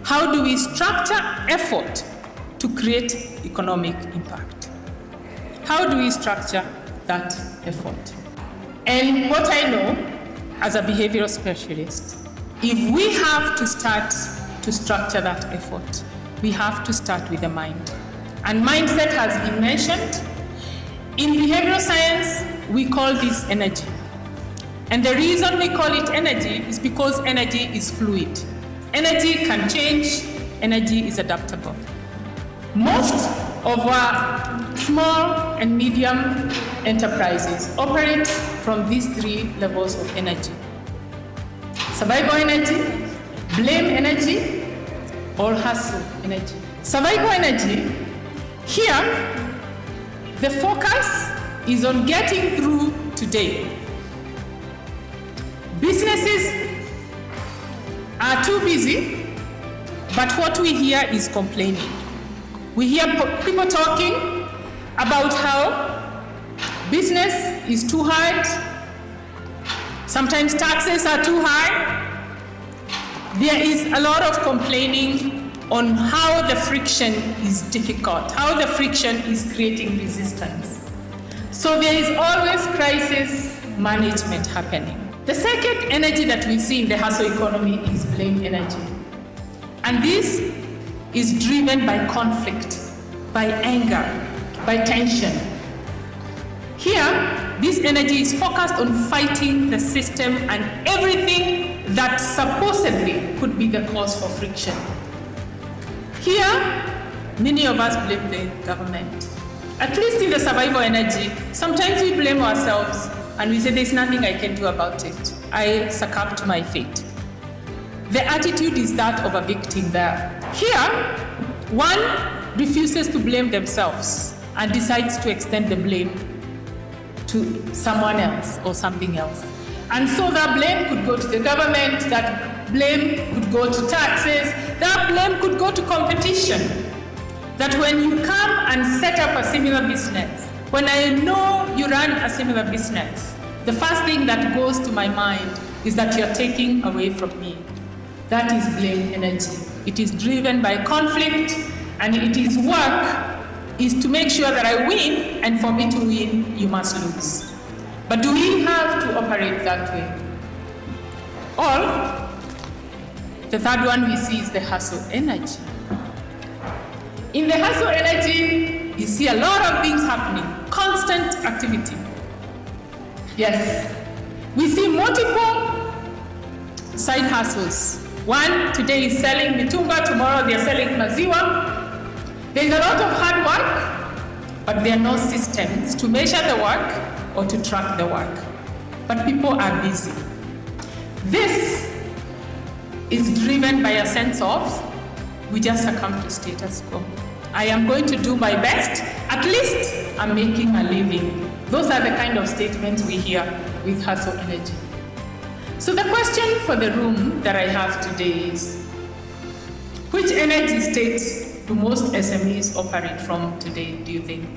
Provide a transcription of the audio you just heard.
How do we structure effort to create economic impact? How do we structure that effort? And what I know as a behavioral specialist, if we have to start to structure that effort, we have to start with the mind. And mindset has been mentioned. In behavioral science, we call this energy. And the reason we call it energy is because energy is fluid. Energy can change, energy is adaptable. Most of our small and medium enterprises operate from these three levels of energy: survival energy, blame energy, or hustle energy. Survival energy, here, the focus is on getting through today. Businesses are too busy, but what we hear is complaining. We hear people talking about how business is too hard, sometimes taxes are too high. There is a lot of complaining on how the friction is difficult, how the friction is creating resistance. So there is always crisis management happening. The second energy that we see in the hustle economy is blame energy. And this is driven by conflict, by anger, by tension. Here, this energy is focused on fighting the system and everything that supposedly could be the cause for friction. Here, many of us blame the government. At least in the survival energy, sometimes we blame ourselves and we say there's nothing I can do about it. I succumb to my fate. The attitude is that of a victim there. Here, one refuses to blame themselves and decides to extend the blame to someone else or something else. And so that blame could go to the government, that blame could go to taxes, that blame could go to competition. That when you come and set up a similar business, when I know you run a similar business, the first thing that goes to my mind is that you're taking away from me. That is blame energy. It is driven by conflict, and it is work is to make sure that I win, and for me to win, you must lose. But do we have to operate that way? Or, the third one we see is the hustle energy. In the hustle energy, you see a lot of things happening, constant activity. Yes, we see multiple side hustles. One today is selling mitumba, tomorrow they are selling maziwa. There is a lot of hard work, but there are no systems to measure the work or to track the work. But people are busy. This is driven by a sense of, we just succumb to status quo. I am going to do my best, at least I'm making a living. Those are the kind of statements we hear with hustle energy. So the question for the room that I have today is, which energy states do most SMEs operate from today, do you think?